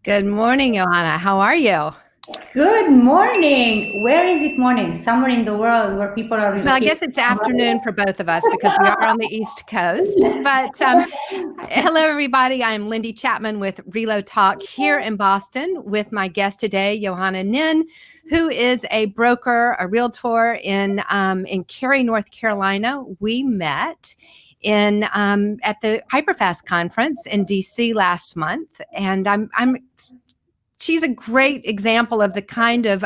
Good morning, Yoana. How are you? Good morning. Where is it morning? Somewhere in the world where people are Well, I relocating. guess it's afternoon for both of us because we are on the East Coast. But hello, everybody. I'm Lindy Chapman with Relotalk here in Boston with my guest today, Yoana Nin, who is a broker, a realtor in Cary, North Carolina. We met in at the Hyperfast conference in DC last month, and she's a great example of the kind of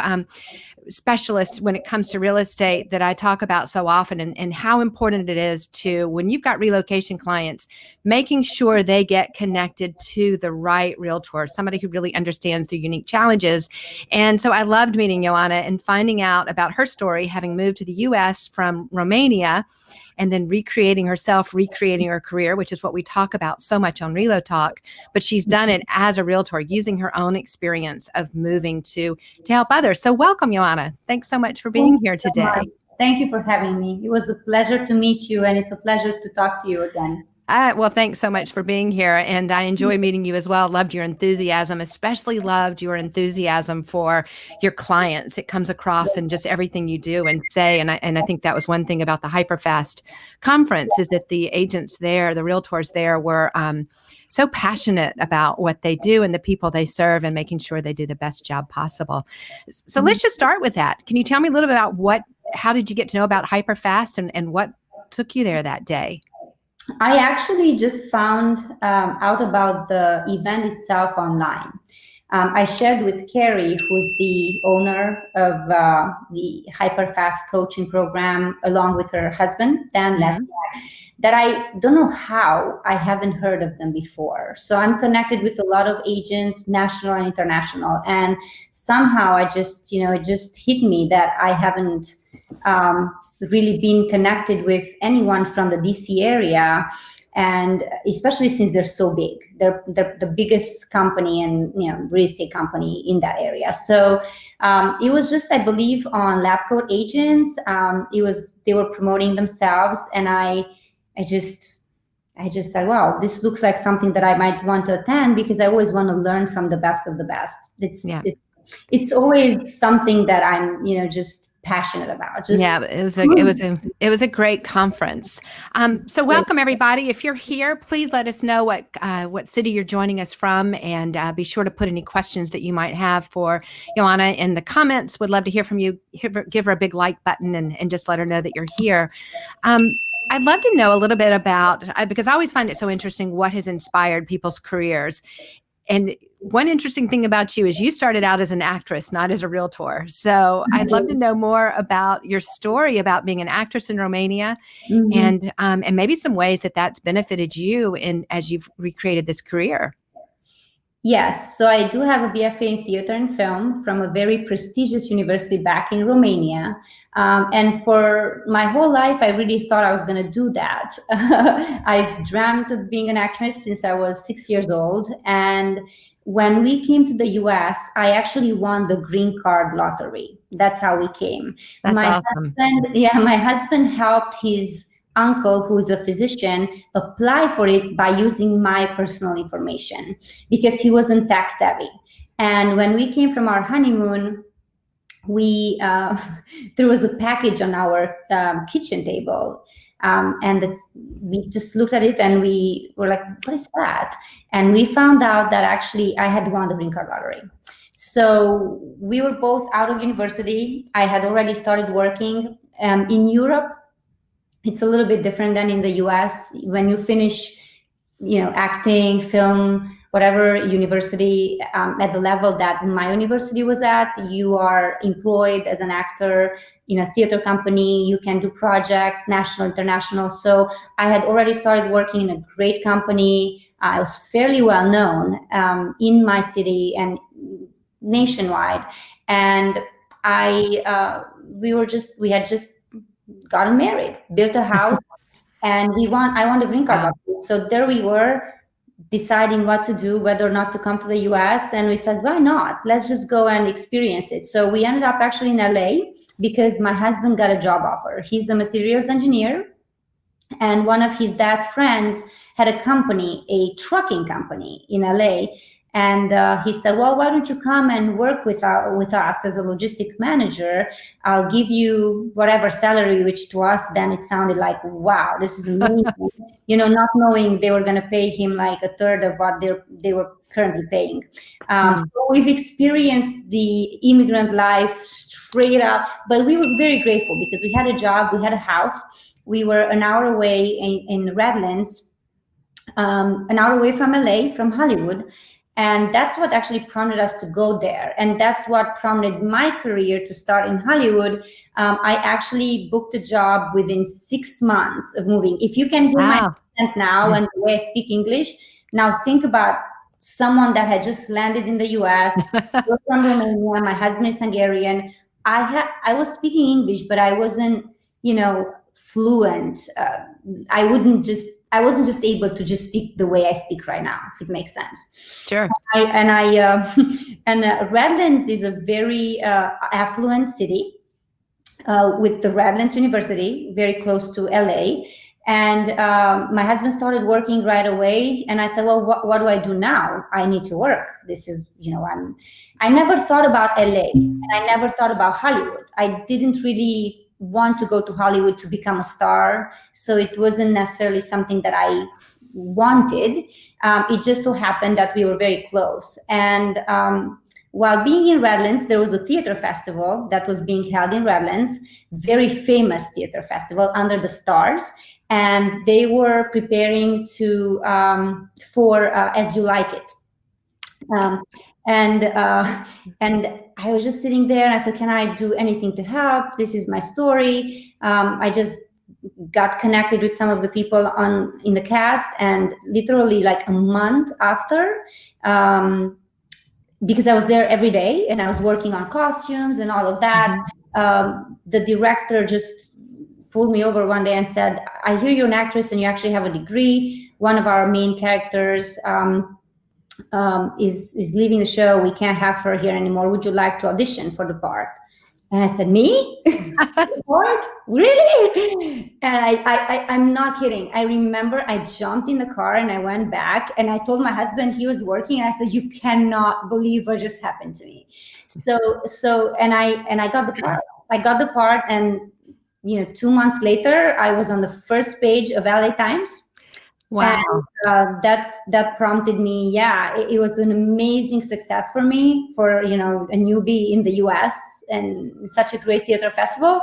specialist when it comes to real estate that I talk about so often, and how important it is to, when you've got relocation clients, making sure they get connected to the right realtor, somebody who really understands their unique challenges. And so I loved meeting Yoana and finding out about her story, having moved to the US from Romania, and then recreating herself, recreating her career, which is what we talk about so much on Relotalk. But she's done it as a realtor, using her own experience of moving to help others. So welcome, Yoana. Thanks so much for being here today. Thank you for having me. It was a pleasure to meet you, and it's a pleasure to talk to you again. Well, thanks so much for being here. And I enjoyed meeting you as well. Loved your enthusiasm, especially loved your enthusiasm for your clients. It comes across in just everything you do and say. And I think that was one thing about the Hyperfast conference, is that the agents there, the realtors there, were so passionate about what they do and the people they serve, and making sure they do the best job possible. So let's just start with that. Can you tell me a little bit about how did you get to know about Hyperfast, and what took you there that day? I actually just found out about the event itself online. I shared with Cary, who's the owner of the Hyperfast coaching program, along with her husband, Dan Lester, that I don't know how I haven't heard of them before. So I'm connected with a lot of agents, national and international. And somehow it just hit me that I haven't really been connected with anyone from the DC area, and especially since they're so big. They're the biggest company and real estate company in that area. So it was just, I believe, on Lab Coat Agents. They were promoting themselves, and I just thought, wow, this looks like something that I might want to attend, because I always want to learn from the best of the best. It's always something that I'm just passionate about. It was a great conference. So welcome, everybody. If you're here, please let us know what city you're joining us from, and be sure to put any questions that you might have for Yoana in the comments. Would love to hear from you. Give her a big like button, and just let her know that you're here. I'd love to know a little bit about, because I always find it so interesting, what has inspired people's careers. And one interesting thing about you is you started out as an actress, not as a realtor. So I'd love to know more about your story about being an actress in Romania, and maybe some ways that that's benefited you as you've recreated this career. Yes, so I do have a BFA in theater and film from a very prestigious university back in Romania. And for my whole life, I really thought I was going to do that. I've dreamt of being an actress since I was 6 years old. And when we came to the US, I actually won the green card lottery. That's how we came. That's awesome. My husband helped his uncle, who is a physician, apply for it by using my personal information, because he wasn't tax savvy. And when we came from our honeymoon, there was a package on our kitchen table, and we just looked at it and we were like, what is that? And we found out that actually I had won the green card lottery. So we were both out of university. I had already started working in Europe. It's a little bit different than in the US. When you finish, acting, film, whatever university, at the level that my university was at, you are employed as an actor in a theater company. You can do projects, national, international. So I had already started working in a great company. I was fairly well known in my city and nationwide. And we had just gotten married, built a house, and I won the green card. Wow. So there we were, deciding what to do, whether or not to come to the US. And we said, why not? Let's just go and experience it. So we ended up actually in LA, because my husband got a job offer. He's a materials engineer, and one of his dad's friends had a company, a trucking company in LA. And he said, well, why don't you come and work with us as a logistic manager? I'll give you whatever salary, which to us then it sounded like, wow, this is amazing. Not knowing they were going to pay him like a third of what they were currently paying. So we've experienced the immigrant life straight up, but we were very grateful because we had a job, we had a house. We were an hour away in Redlands, an hour away from LA, from Hollywood. And that's what actually prompted us to go there. And that's what prompted my career to start in Hollywood. I actually booked a job within 6 months of moving. If you can hear my accent now and the way I speak English, now think about someone that had just landed in the US, we're from Romania, my husband is Hungarian. I was speaking English, but I wasn't, fluent. I wasn't just able to just speak the way I speak right now, if it makes sense. Sure. Redlands is a very affluent city with the Redlands University, very close to LA. And my husband started working right away. And I said, well, what do I do now? I need to work. This is, I never thought about LA and I never thought about Hollywood. I didn't really want to go to Hollywood to become a star. So it wasn't necessarily something that I wanted. It just so happened that we were very close. And while being in Redlands, there was a theater festival that was being held in Redlands, very famous theater festival, Under the Stars. And they were preparing for As You Like It. And I was just sitting there and I said, can I do anything to help? This is my story. I just got connected with some of the people in the cast, and literally like a month after, because I was there every day and I was working on costumes and all of that, the director just pulled me over one day and said, I hear you're an actress and you actually have a degree. One of our main characters is leaving the show. We can't have her here anymore. Would you like to audition for the part? And I said, me? What? Really? And I'm not kidding. I remember I jumped in the car and I went back and I told my husband, he was working, and I said, you cannot believe what just happened to me. And I got the part. I got the part, and 2 months later, I was on the first page of LA Times. Wow. And that prompted me. Yeah, it was an amazing success for me, for a newbie in the US and such a great theater festival.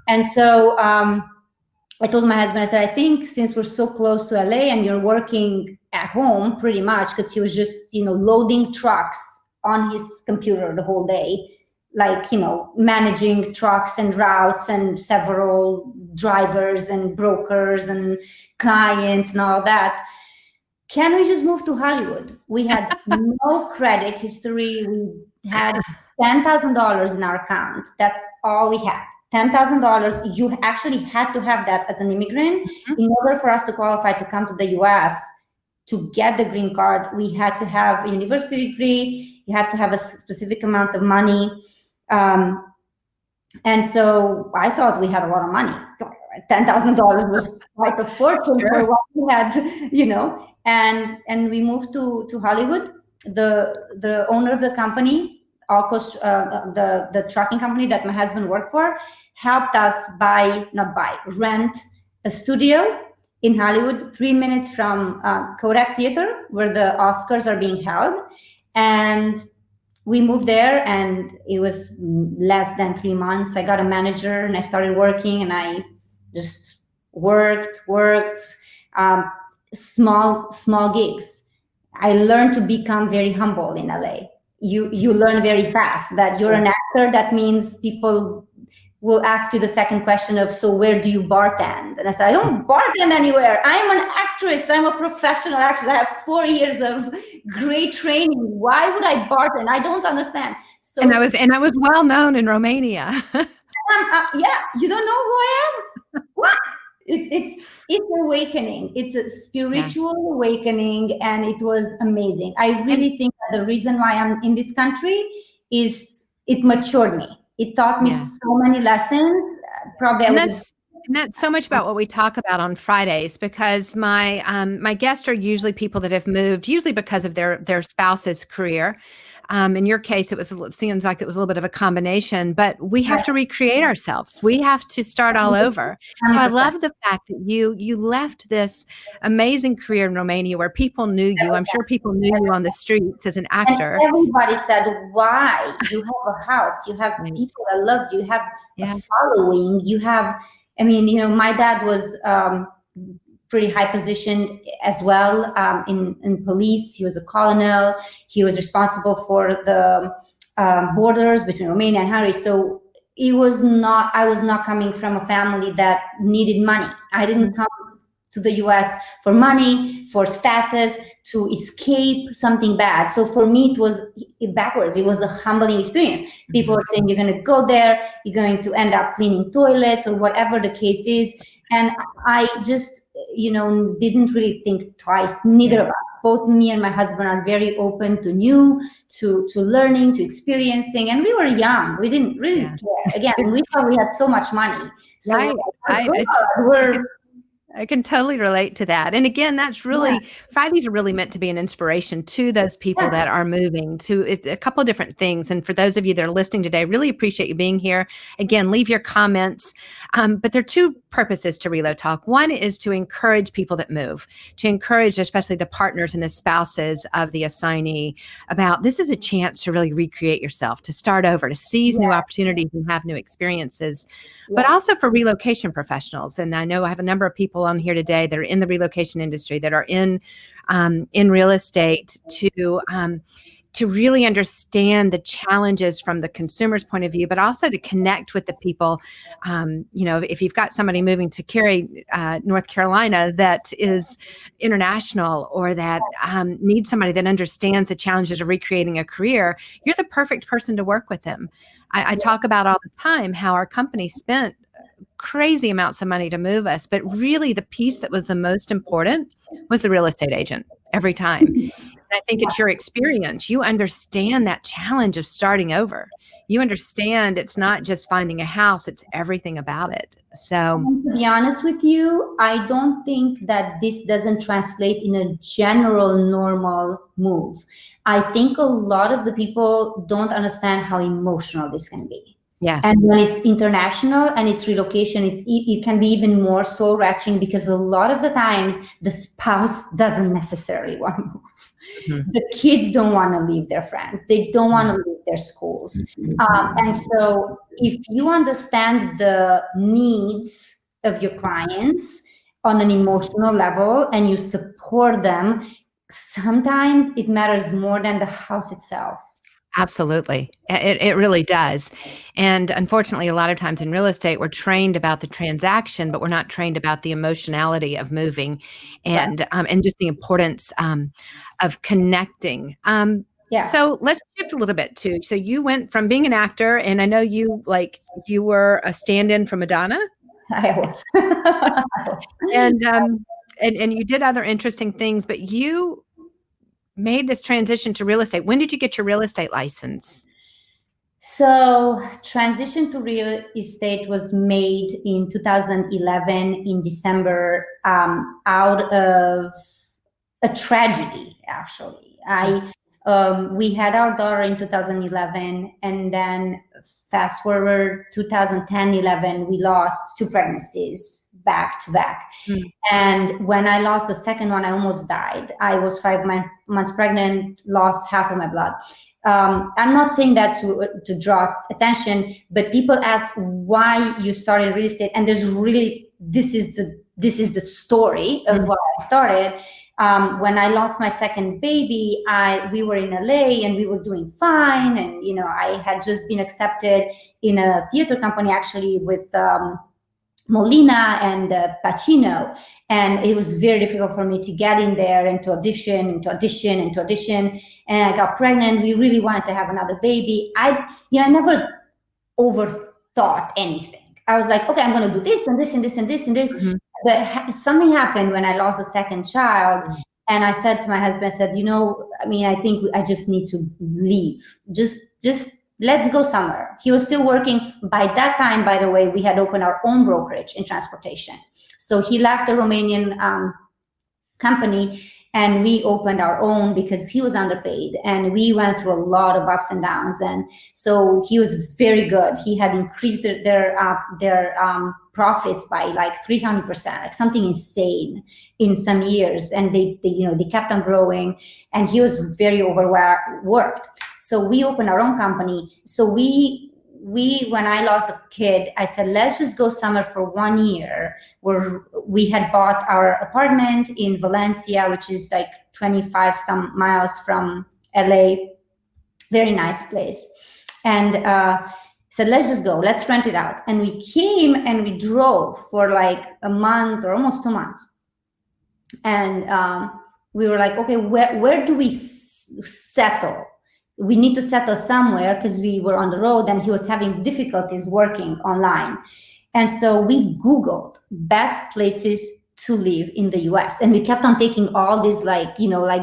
And so I told my husband, I said, I think since we're so close to LA and you're working at home pretty much, because he was just loading trucks on his computer the whole day, like, managing trucks and routes and several drivers and brokers and clients and all that. Can we just move to Hollywood? We had no credit history. We had $10,000 in our account. That's all we had. $10,000. You actually had to have that as an immigrant in order for us to qualify to come to the US. To get the green card, we had to have a university degree. You had to have a specific amount of money. And so I thought we had a lot of money. $10,000 was quite a fortune for what we had, and we moved to Hollywood. The owner of the company, the trucking company that my husband worked for, helped us rent a studio in Hollywood, 3 minutes from Kodak Theater, where the Oscars are being held. And we moved there, and it was less than 3 months. I got a manager and I started working, and I just worked, small gigs. I learned to become very humble in LA. You learn very fast that you're an actor. That means people will ask you the second question of, so where do you bartend? And I said, I don't bartend anywhere. I'm an actress. I'm a professional actress. I have 4 years of great training. Why would I bartend? I don't understand. So, and I was well known in Romania. Yeah, you don't know who I am? What? It's awakening. It's a spiritual awakening, and it was amazing. I really think that the reason why I'm in this country is it matured me. It taught me so many lessons. Probably, And that's so much about what we talk about on Fridays, because my guests are usually people that have moved, usually because of their spouse's career. In your case, it seems like it was a little bit of a combination, but we have to recreate ourselves. We have to start all over. So I love the fact that you left this amazing career in Romania where people knew you. I'm sure people knew you on the streets as an actor. And everybody said, why? You have a house, you have people that love you, you have a following, you have, I mean, you know, my dad was pretty high positioned as well in police. He was a colonel. He was responsible for the borders between Romania and Hungary. So I was not coming from a family that needed money. I didn't come to the US for money, for status, to escape something bad. So for me, it was backwards. It was a humbling experience. People were saying, you're going to go there, you're going to end up cleaning toilets or whatever the case is. And I just, you know, didn't really think twice, neither of us. Both me and my husband are very open to new, to learning, to experiencing. And we were young. We didn't really care. Again, we thought we had so much money. So I can totally relate to that. And again, that's really, Fridays are really meant to be an inspiration to those people that are moving to a couple of different things. And for those of you that are listening today, really appreciate you being here. Again, leave your comments. But there are two purposes to Relo Talk. One is to encourage people that move, to encourage especially the partners and the spouses of the assignee about this is a chance to really recreate yourself, to start over, to seize new opportunities and have new experiences, but also for relocation professionals. And I know I have a number of people on here today that are in the relocation industry, that are in real estate, to really understand the challenges from the consumer's point of view, but also to connect with the people. You know, if you've got somebody moving to Cary, North Carolina, that is international, or that needs somebody that understands the challenges of recreating a career, you're the perfect person to work with them. I talk about all the time how our company spent crazy amounts of money to move us, but really the piece that was the most important was the real estate agent every time. And I think it's your experience. You understand that challenge of starting over. You understand it's not just finding a house, it's everything about it. So to be honest with you, I don't think that this doesn't translate in a general normal move. I think a lot of the people don't understand how emotional this can be. Yeah. And when it's international and it's relocation, it can be even more soul wrenching, because a lot of the times the spouse doesn't necessarily want to move. Mm-hmm. The kids don't want to leave their friends. They don't want to leave their schools. And so if you understand the needs of your clients on an emotional level and you support them, sometimes it matters more than the house itself. Absolutely. It really does. And unfortunately, a lot of times in real estate, we're trained about the transaction, but we're not trained about the emotionality of moving and just the importance of connecting. So let's shift a little bit too. So you went from being an actor, and I know you were a stand-in for Madonna. I was. and you did other interesting things, but you made this transition to real estate. When did you get your real estate license? So transition to real estate was made in 2011 in December, out of a tragedy, actually. We had our daughter in 2011, and then fast forward 2010-11, we lost 2 pregnancies back to back. And when I lost the second one, I almost died. I was 5 months pregnant, lost half of my blood. I'm not saying that to draw attention, but people ask why you started real estate, and there's really this is the story of why I started. When I lost my second baby, we were in LA and we were doing fine, and you know, I had just been accepted in a theater company, actually, with Molina and Pacino, and it was very difficult for me to get in there and to audition, and I got pregnant. We really wanted to have another baby. I never overthought anything. I was like, okay, I'm going to do this and this and this and this and this. But something happened when I lost the second child, and I said to my husband, I said, I think I just need to leave. Just let's go somewhere. He was still working. By that time, by the way, we had opened our own brokerage in transportation. So he left the Romanian company and we opened our own because he was underpaid, and we went through a lot of ups and downs. And so he was very good. He had increased their profits by like 300%, like something insane in some years. And they kept on growing, and he was very overworked. So we opened our own company. So when I lost a kid, I said, let's just go somewhere for 1 year, where we had bought our apartment in Valencia, which is like 25 some miles from LA. Very nice place. And said, let's just go, let's rent it out. And we came and we drove for like a month or almost 2 months. And we were like, okay, where do we settle? We need to settle somewhere, because we were on the road and he was having difficulties working online. And so we Googled best places to live in the US. And we kept on taking all these like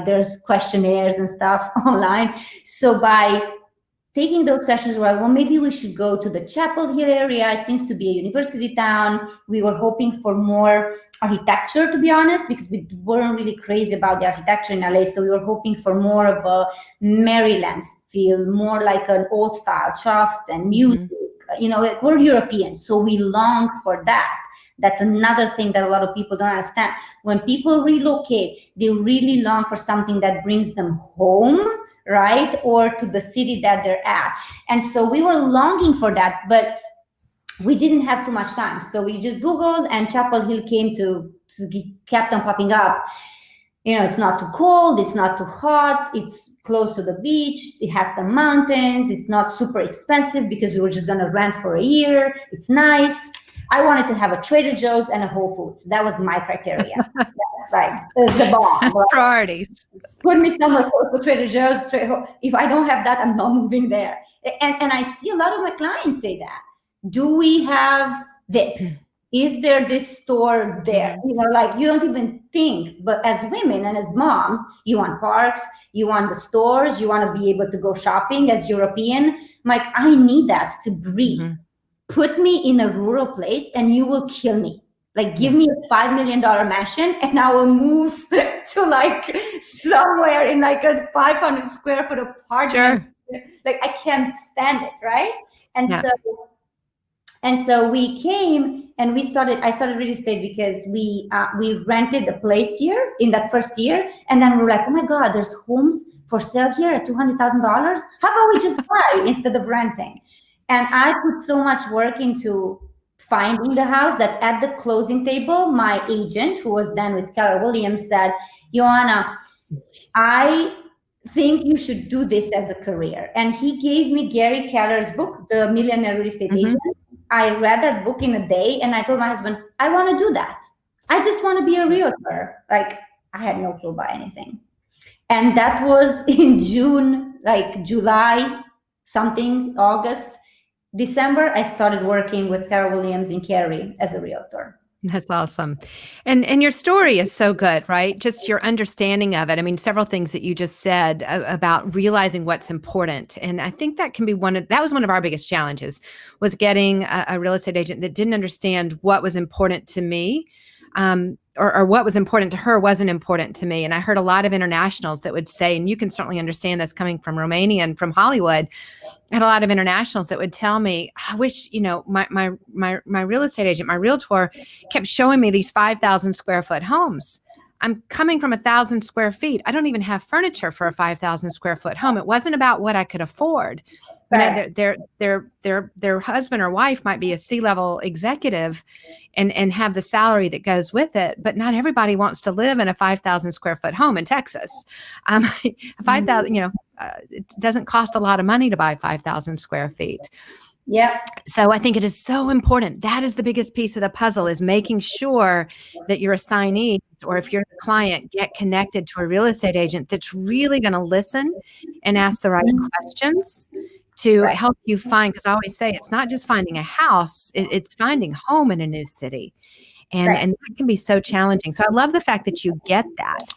there's questionnaires and stuff online. So by taking those questions, we're like, well, maybe we should go to the Chapel Hill area. It seems to be a university town. We were hoping for more architecture, to be honest, because we weren't really crazy about the architecture in LA. So we were hoping for more of a Maryland feel, more like an old style Charleston music. Mm-hmm. We're Europeans, so we long for that. That's another thing that a lot of people don't understand. When people relocate, they really long for something that brings them home, right? Or to the city that they're at. And so we were longing for that, but we didn't have too much time. So we just Googled, and Chapel Hill kept on popping up. It's not too cold, it's not too hot, it's close to the beach, it has some mountains, it's not super expensive because we were just gonna rent for a year, it's nice. I wanted to have a Trader Joe's and a Whole Foods. That was my criteria. That's like the bomb. Right? Priorities. Put me somewhere close to Trader Joe's. If I don't have that, I'm not moving there. And I see a lot of my clients say that. Do we have this? Is there this store there? You don't even think. But as women and as moms, you want parks, you want the stores, you want to be able to go shopping as European. Like, I need that to breathe. Mm-hmm. Put me in a rural place and you will kill me. Like, give me a $5 million mansion and I will move to like somewhere in like a 500 square foot apartment. Sure. Like, I can't stand it, right? And so we came and I started real estate because we rented a place here in that first year. And then we were like, oh my God, there's homes for sale here at $200,000. How about we just buy instead of renting? And I put so much work into finding the house that at the closing table, my agent, who was then with Keller Williams, said, Yoana, I think you should do this as a career. And he gave me Gary Keller's book, The Millionaire Real Estate Agent. I read that book in a day and I told my husband, I want to do that. I just want to be a realtor. Like, I had no clue about anything. And that was in June, like July, something, August. December, I started working with Keller Williams in Cary as a realtor. That's awesome. And your story is so good, right? Just your understanding of it. I mean, several things that you just said about realizing what's important. And I think that can be that was one of our biggest challenges, was getting a real estate agent that didn't understand what was important to me. Or what was important to her wasn't important to me. And I heard a lot of internationals that would say, and you can certainly understand this coming from Romania and from Hollywood, I had a lot of internationals that would tell me, I wish, my real estate agent, my realtor kept showing me these 5,000 square foot homes. I'm coming from 1,000 square feet. I don't even have furniture for a 5,000 square foot home. It wasn't about what I could afford. Right. Their husband or wife might be a C-level executive and have the salary that goes with it, but not everybody wants to live in a 5,000 square foot home in Texas. 5,000, it doesn't cost a lot of money to buy 5,000 square feet. Yeah. So I think it is so important. That is the biggest piece of the puzzle, is making sure that your assignees, or if you're the client, get connected to a real estate agent that's really going to listen and ask the right questions to help you find, because I always say it's not just finding a house, it's finding home in a new city. And that can be so challenging. So I love the fact that you get that.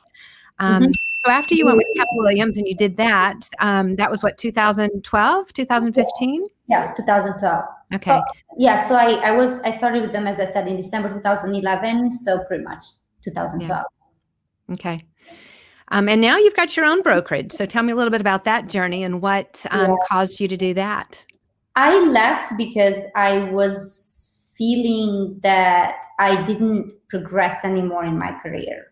So after you went with Keller Williams and you did that, that was what, 2012, 2015? Yeah, 2012. Okay. Yeah, so I started with them, as I said, in December 2011, so pretty much 2012. Yeah. Okay. And now you've got your own brokerage. So tell me a little bit about that journey and what caused you to do that. I left because I was feeling that I didn't progress anymore in my career.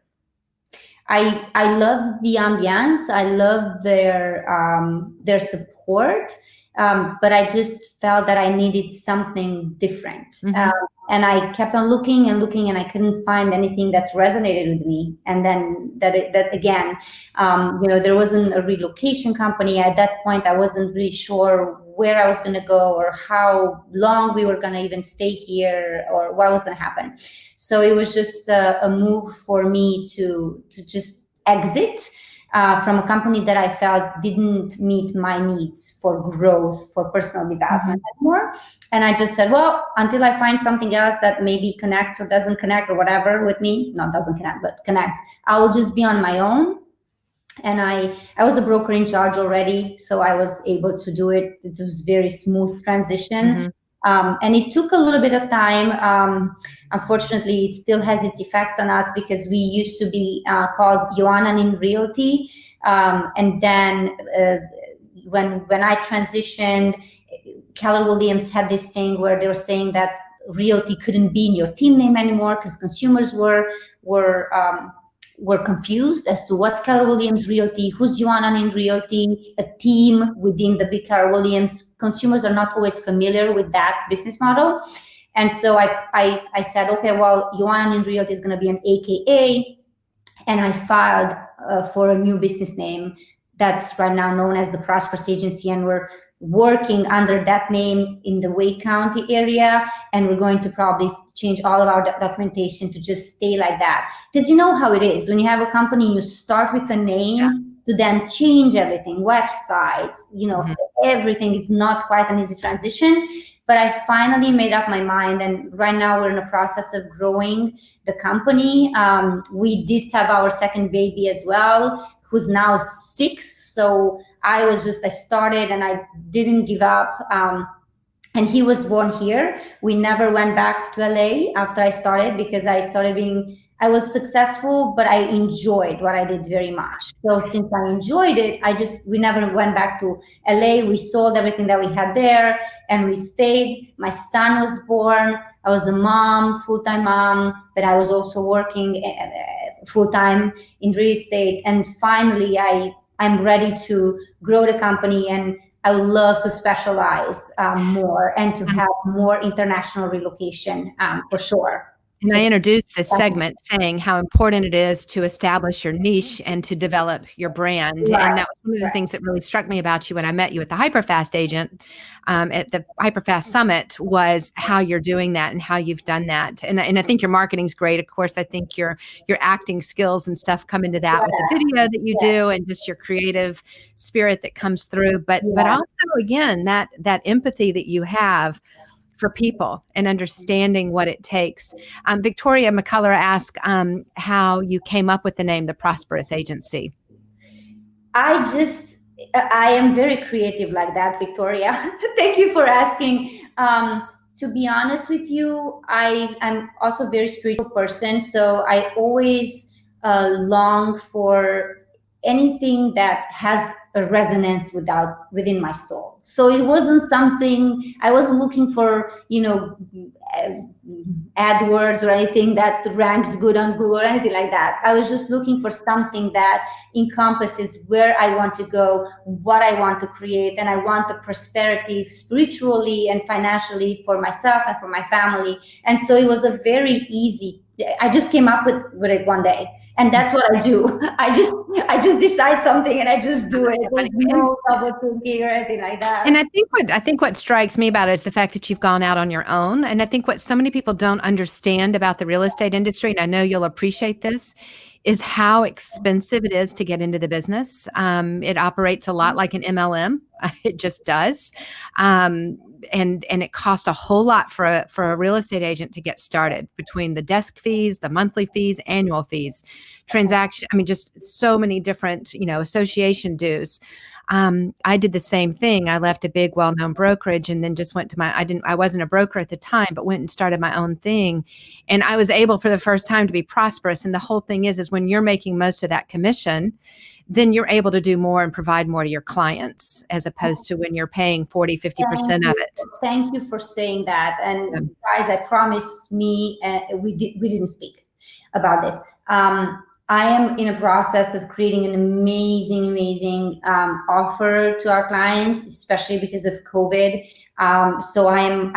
I love the ambiance. I love their support, but I just felt that I needed something different. Mm-hmm. And I kept on looking and looking, and I couldn't find anything that resonated with me. And then that again, there wasn't a relocation company at that point. I wasn't really sure where I was going to go or how long we were going to even stay here or what was going to happen. So it was just a move for me to just exit from a company that I felt didn't meet my needs for growth, for personal development anymore. And I just said, well, until I find something else that maybe connects or doesn't connect or whatever with me, not doesn't connect, but connects, I will just be on my own. And I was a broker in charge already, so I was able to do it. It was very smooth transition. And it took a little bit of time. Unfortunately, it still has its effects on us because we used to be called Yoana Nin Realty. And then when I transitioned, Keller Williams had this thing where they were saying that realty couldn't be in your team name anymore because consumers were confused as to what's Keller Williams Realty, who's Yoana Nin Realty, a team within the big Keller Williams. Consumers are not always familiar with that business model. And so I said, okay, well, Yoana Nin Realty is going to be an AKA. And I filed for a new business name that's right now known as the Prosperous Agency. And we're working under that name in the Wake County area. And we're going to probably change all of our documentation to just stay like that. Because you know how it is. When you have a company, you start with a name to then change everything, websites, everything is not quite an easy transition. But I finally made up my mind. And right now we're in the process of growing the company. We did have our second baby as well, who's now 6. So I started and I didn't give up. And he was born here. We never went back to LA after I started because I was successful, but I enjoyed what I did very much. So since I enjoyed it, we never went back to LA. We sold everything that we had there and we stayed. My son was born. I was a mom, full-time mom, but I was also working full-time in real estate. And finally, I'm ready to grow the company, and I would love to specialize more and to have more international relocation for sure. And I introduced this segment saying how important it is to establish your niche and to develop your brand. Right. And that was one of the things that really struck me about you when I met you at the Hyperfast agent at the Hyperfast Summit was how you're doing that and how you've done that. And I think your marketing's great. Of course, I think your acting skills and stuff come into that with the video that you do and just your creative spirit that comes through. But also, again, that empathy that you have for people and understanding what it takes. Victoria McCullough asked how you came up with the name, the Prosperous Agency. I am very creative like that, Victoria. Thank you for asking. To be honest with you, I'm also a very spiritual person. So I always long for anything that has a resonance within my soul. So it wasn't something, I wasn't looking for, AdWords or anything that ranks good on Google or anything like that. I was just looking for something that encompasses where I want to go, what I want to create, and I want the prosperity spiritually and financially for myself and for my family. And so it was a very easy, I just came up with it one day. And that's what I do. I just decide something and I just do it. There's no double thinking or anything like that. And I think what strikes me about it is the fact that you've gone out on your own. And I think what so many people don't understand about the real estate industry, and I know you'll appreciate this, is how expensive it is to get into the business. It operates a lot like an MLM. It just does. and it cost a whole lot for a real estate agent to get started, between the desk fees, the monthly fees, annual fees, transaction. I mean, just so many different, association dues. I did the same thing. I left a big, well-known brokerage and then just went to I wasn't a broker at the time, but went and started my own thing. And I was able for the first time to be prosperous. And the whole thing is when you're making most of that commission, then you're able to do more and provide more to your clients, as opposed to when you're paying 40, 50% of it. Thank you for saying that. And guys, I promise we didn't speak about this. I am in a process of creating an amazing offer to our clients, especially because of COVID. So I'm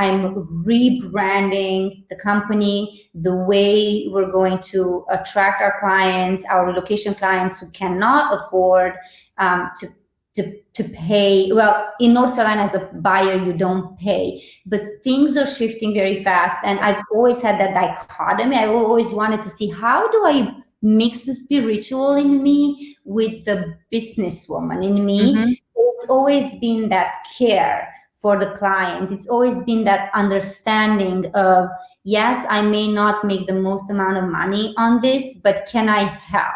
rebranding the company, the way we're going to attract our clients, our relocation clients who cannot afford to pay. Well, in North Carolina, as a buyer, you don't pay, but things are shifting very fast. And I've always had that dichotomy. I always wanted to see, how do I mix the spiritual in me with the businesswoman in me? Mm-hmm. It's always been that care for the client. It's always been that understanding of, yes, I may not make the most amount of money on this, but can I help?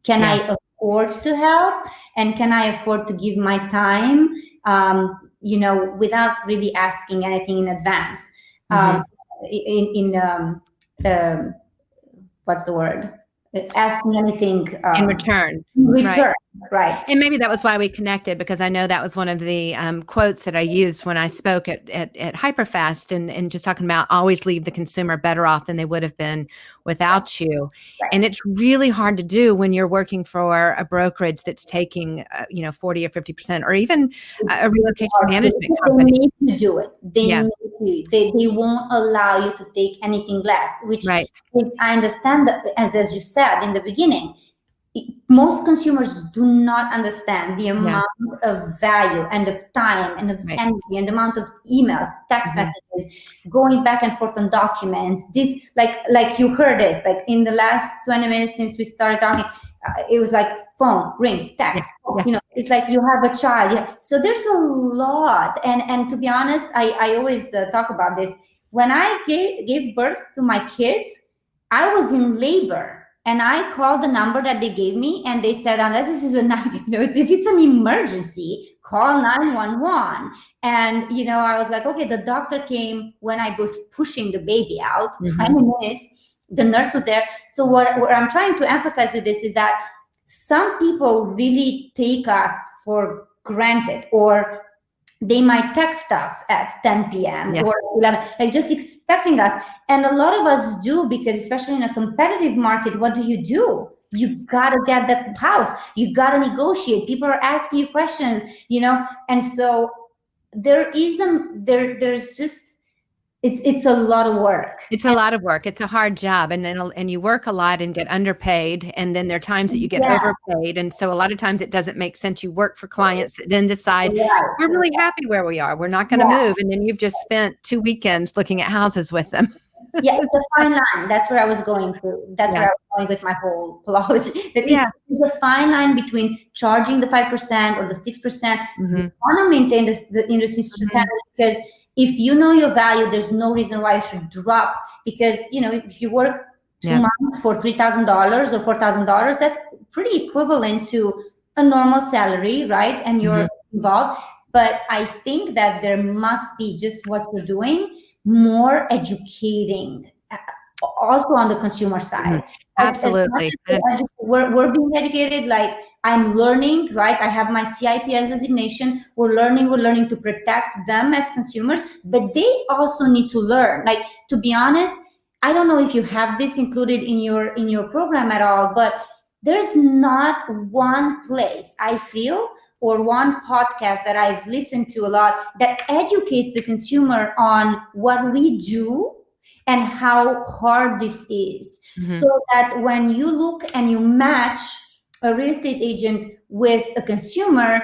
Can I afford to help? And can I afford to give my time, without really asking anything in advance? What's the word? Asking anything in return. Right. And maybe that was why we connected, because I know that was one of the quotes that I used when I spoke at Hyperfast, and just talking about always leave the consumer better off than they would have been without you. Right. And it's really hard to do when you're working for a brokerage that's taking 40 or 50%, or even a relocation management company. They need to do it. They won't allow you to take anything less, which right. is, I understand that, as you said in the beginning, most consumers do not understand the amount of value and of time and of energy and the amount of emails, text messages, going back and forth on documents. This, like you heard this, like in the last 20 minutes since we started talking, it was like phone, ring, text. It's like you have a child. Yeah. So there's a lot. And to be honest, I always talk about this. When I gave birth to my kids, I was in labor. And I called the number that they gave me, and they said, unless this is if it's an emergency, call 911. And, I was like, okay, the doctor came when I was pushing the baby out, 20 minutes, the nurse was there. So what I'm trying to emphasize with this is that some people really take us for granted, or they might text us at 10 p.m. or 11, like just expecting us. And a lot of us do, because especially in a competitive market, what do? You got to get that house. You got to negotiate. People are asking you questions, and so there's just, it's a lot of work. It's a lot of work. It's a hard job. And you work a lot and get underpaid. And then there are times that you get overpaid. And so a lot of times it doesn't make sense. You work for clients that then decide, we're really happy where we are. We're not going to move. And then you've just spent 2 weekends looking at houses with them. Yeah, it's a fine line. That's where I was going through. That's where I was going with my whole philology. It's a fine line between charging the 5% or the 6%. You want to maintain the industry standard, because if you know your value, there's no reason why you should drop. Because, if you work 2 months for $3,000 or $4,000, that's pretty equivalent to a normal salary, right? And you're involved. But I think that there must be, just what we're doing, more educating, also on the consumer side. Absolutely. We're being educated. Like, I'm learning, right? I have my CIPS designation. We're learning to protect them as consumers, but they also need to learn. Like, to be honest, I don't know if you have this included in your program at all, but there's not one place, I feel, or one podcast that I've listened to a lot that educates the consumer on what we do and how hard this is. So that when you look and you match a real estate agent with a consumer,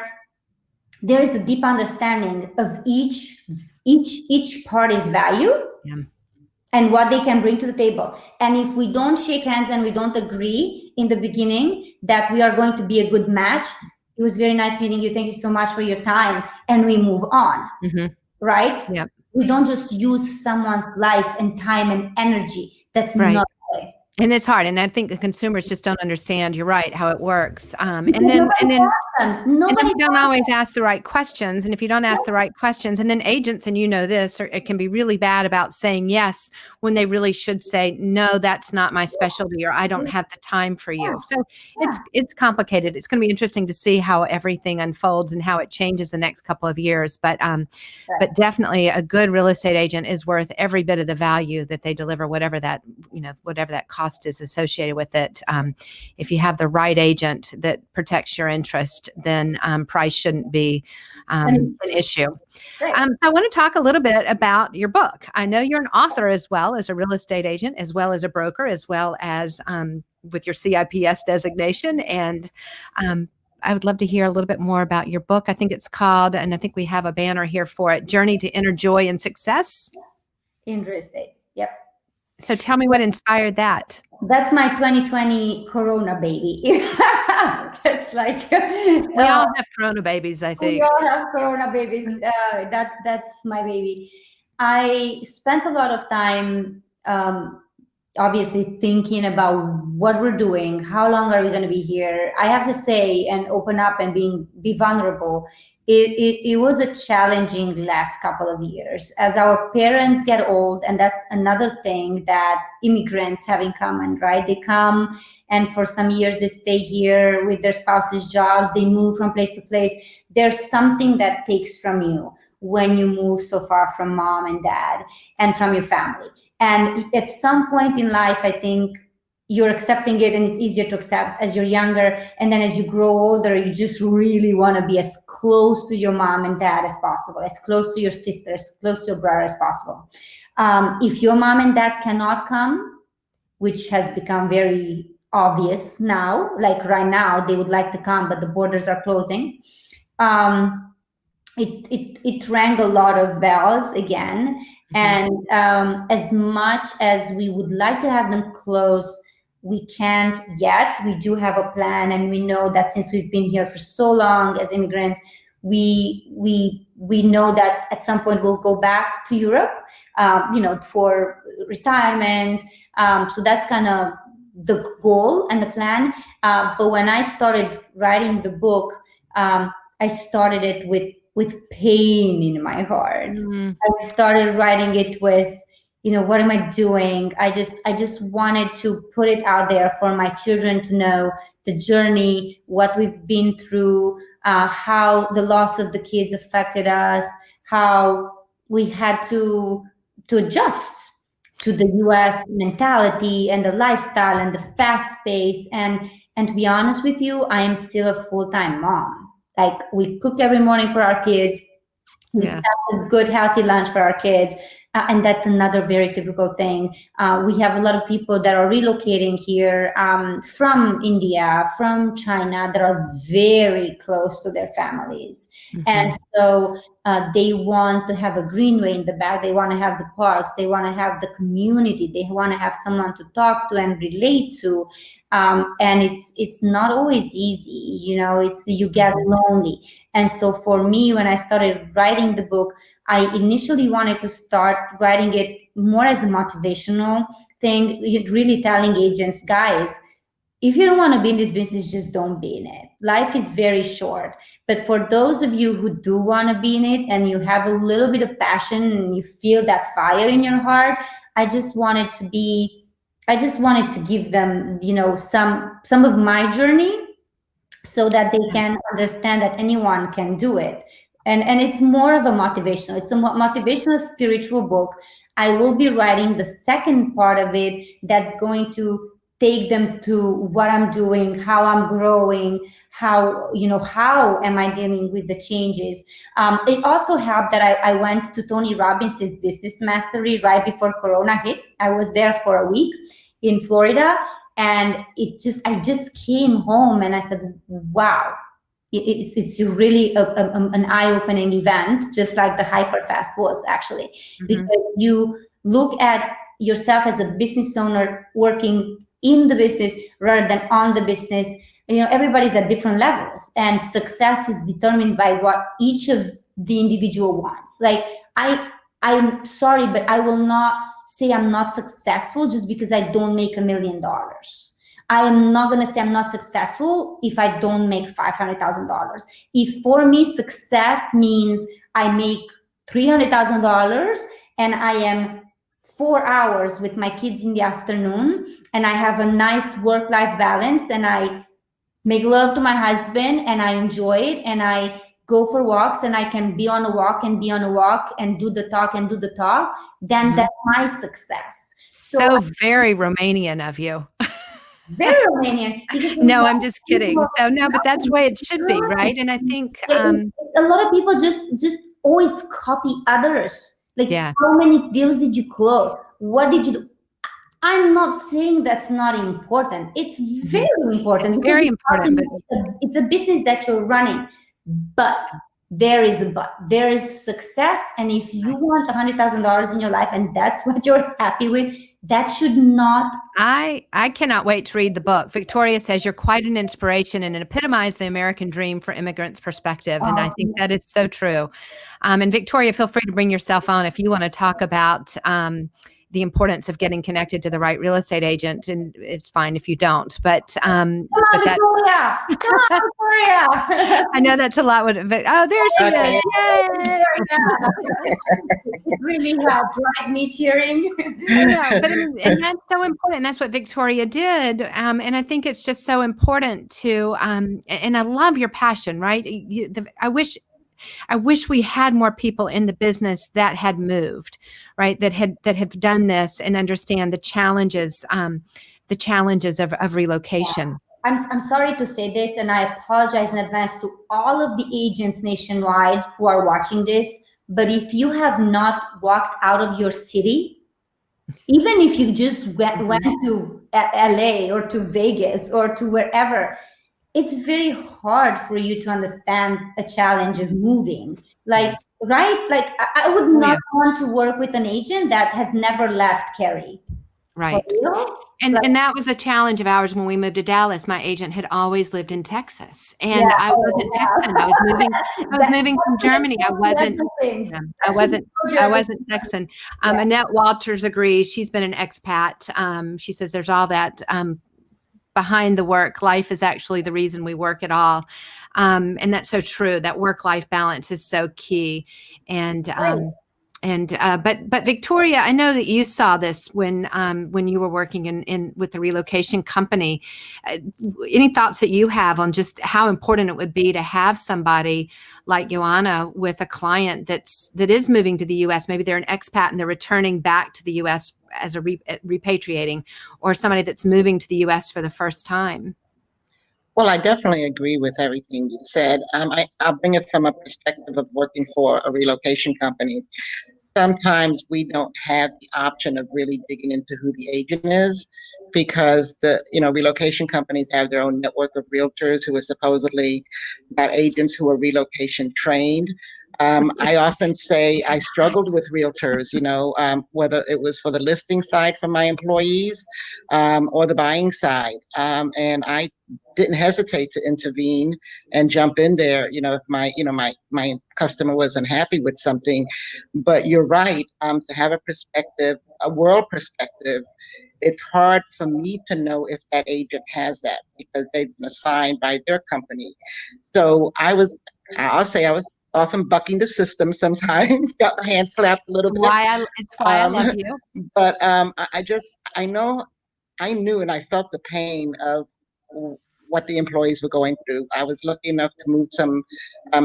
there is a deep understanding of each party's value and what they can bring to the table. And if we don't shake hands and we don't agree in the beginning that we are going to be a good match, it was very nice meeting you. Thank you so much for your time. And we move on. right? Yeah. We don't just use someone's life and time and energy. That's Right. not the way. And it's hard. And I think the consumers just don't understand, you're right, how it works. And Because then nobody we don't wants always ask the right questions. And if you don't ask the right questions, and then agents, and you know this, it can be really bad about saying yes when they really should say, no, that's not my specialty, or I don't have the time for you. So it's complicated. It's going to be interesting to see how everything unfolds and how it changes the next couple of years. But definitely a good real estate agent is worth every bit of the value that they deliver, whatever that cost is associated with it. If you have the right agent that protects your interest, then price shouldn't be an issue. Right. So I want to talk a little bit about your book. I know you're an author as well as a real estate agent, as well as a broker, as well as with your CIPS designation. And I would love to hear a little bit more about your book. I think it's called, and I think we have a banner here for it, Journey to Inner Joy and Success in real estate. Yep. So tell me what inspired that. That's my 2020 Corona baby. It's like we all have Corona babies, I think. We all have Corona babies. That's my baby. I spent a lot of time obviously thinking about what we're doing, how long are we going to be here. I have to say, and open up and be vulnerable, it was a challenging last couple of years as our parents get old. And that's another thing that immigrants have in common, right? They come and for some years they stay here with their spouses' jobs, they move from place to place. There's something that takes from you when you move so far from mom and dad and from your family. And at some point in life, I think you're accepting it and it's easier to accept as you're younger. And then as you grow older, you just really want to be as close to your mom and dad as possible, as close to your sisters, close to your brother as possible. If your mom and dad cannot come, which has become very obvious now, like right now, they would like to come, but the borders are closing. It rang a lot of bells again. And as much as we would like to have them close, we can't yet. We do have a plan, and we know that since we've been here for so long as immigrants, we know that at some point we'll go back to Europe, for retirement. So that's kind of the goal and the plan. But when I started writing the book, I started it with pain in my heart. I started writing it with, what am I doing? I just wanted to put it out there for my children to know the journey, what we've been through, how the loss of the kids affected us, how we had to adjust to the US mentality and the lifestyle and the fast pace. And to be honest with you, I am still a full-time mom. Like, we cook every morning for our kids. We have a good, healthy lunch for our kids. And that's another very typical thing. We have a lot of people that are relocating here from India, from China, that are very close to their families. And so they want to have a greenway in the back. They want to have the parks. They want to have the community. They want to have someone to talk to and relate to. And it's not always easy, you get lonely. And so for me, when I started writing the book, I initially wanted to start writing it more as a motivational thing, really telling agents, guys, if you don't want to be in this business, just don't be in it. Life is very short. But for those of you who do want to be in it and you have a little bit of passion and you feel that fire in your heart, I just wanted to give them, some of my journey so that they can understand that anyone can do it. And it's more of a motivational. It's a motivational spiritual book. I will be writing the second part of it that's going to take them to what I'm doing, how I'm growing, how am I dealing with the changes. It also helped that I went to Tony Robbins' Business Mastery right before Corona hit. I was there for a week in Florida, and I just came home and I said, wow, it's really an eye-opening event, just like the Hyperfast was actually, because you look at yourself as a business owner working in the business rather than on the business. Everybody's at different levels, and success is determined by what each of the individual wants. Like I'm sorry, but I will not say I'm not successful just because I don't make $1 million. I am not going to say I'm not successful if I don't make $500,000. If for me success means I make $300,000 and I am 4 hours with my kids in the afternoon and I have a nice work-life balance and I make love to my husband and I enjoy it and I go for walks and I can be on a walk and be on a walk and do the talk and do the talk, then that's my success. So very Romanian of you. Very Romanian. No, I'm just kidding. So no, but that's the way it should be, right? And I think a lot of people just always copy others. Like, how many deals did you close? What did you do? I'm not saying that's not important. It's very important. It's very important. But it's a business that you're running. But there is a but. There is success. And if you want $100,000 in your life and that's what you're happy with, that should not. I cannot wait to read the book. Victoria says you're quite an inspiration and epitomize the American dream for immigrants' perspective. And I think that is so true. And Victoria, feel free to bring yourself on if you want to talk about the importance of getting connected to the right real estate agent, and it's fine if you don't. But come on, Victoria! Come on, Victoria! I know that's a lot. There she is! Yay! It really drive me cheering. Yeah, and that's so important. That's what Victoria did, and I think it's just so important to. And I love your passion, right? I wish we had more people in the business that had moved, right? That have done this and understand the challenges of relocation. Yeah. I'm sorry to say this, and I apologize in advance to all of the agents nationwide who are watching this. But if you have not walked out of your city, even if you just went to LA or to Vegas or to wherever, it's very hard for you to understand a challenge of moving. Like, right? Like, I would not want to work with an agent that has never left Cary. Right. And that was a challenge of ours when we moved to Dallas. My agent had always lived in Texas, and I wasn't Texan. I was moving from Germany. I wasn't Texan. Annette Walters agrees. She's been an expat. She says there's all that behind the work. Life is actually the reason we work at all. And that's so true. That work-life balance is so key. But Victoria, I know that you saw this when you were working in with the relocation company. Any thoughts that you have on just how important it would be to have somebody like Yoana with a client that is moving to the U.S. Maybe they're an expat and they're returning back to the U.S. as a repatriating, or somebody that's moving to the U.S. for the first time? Well, I definitely agree with everything you said. I'll bring it from a perspective of working for a relocation company. Sometimes we don't have the option of really digging into who the agent is, because the relocation companies have their own network of realtors who are supposedly got agents who are relocation trained. I often say I struggled with realtors, whether it was for the listing side for my employees or the buying side. And I didn't hesitate to intervene and jump in there, if my customer wasn't happy with something. But you're right, to have a perspective, a world perspective. It's hard for me to know if that agent has that because they've been assigned by their company. So I'll say I was often bucking the system sometimes, got my hand slapped a little bit. It's why I love you. But I knew and I felt the pain of what the employees were going through. I was lucky enough to move some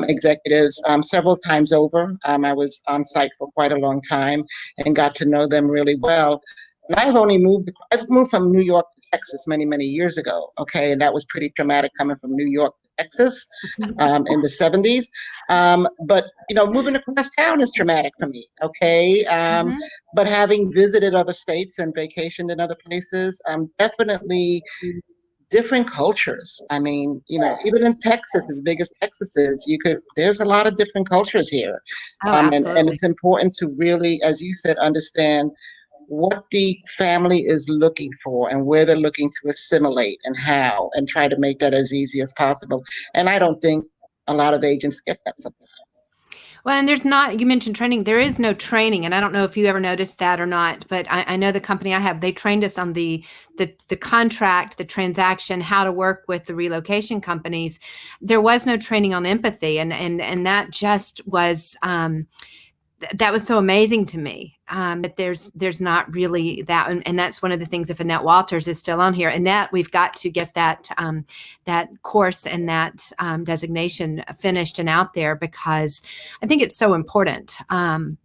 executives several times over. I was on site for quite a long time and got to know them really well. And I've moved from New York to Texas many, many years ago. Okay. And that was pretty traumatic coming from New York to Texas in the 70s. But, moving across town is traumatic for me. Okay. But having visited other states and vacationed in other places, definitely different cultures. I mean, even in Texas, as big as Texas is, there's a lot of different cultures here. And it's important to really, as you said, understand what the family is looking for and where they're looking to assimilate and how, and try to make that as easy as possible. And I don't think a lot of agents get that sometimes. Well, and there's not, you mentioned training. There is no training. And I don't know if you ever noticed that or not, but I know the company I have, they trained us on the contract, the transaction, how to work with the relocation companies. There was no training on empathy. And that just was, that was so amazing to me, that there's not really that. And that's one of the things, if Annette Walters is still on here, Annette, we've got to get that course and that designation finished and out there, because I think it's so important to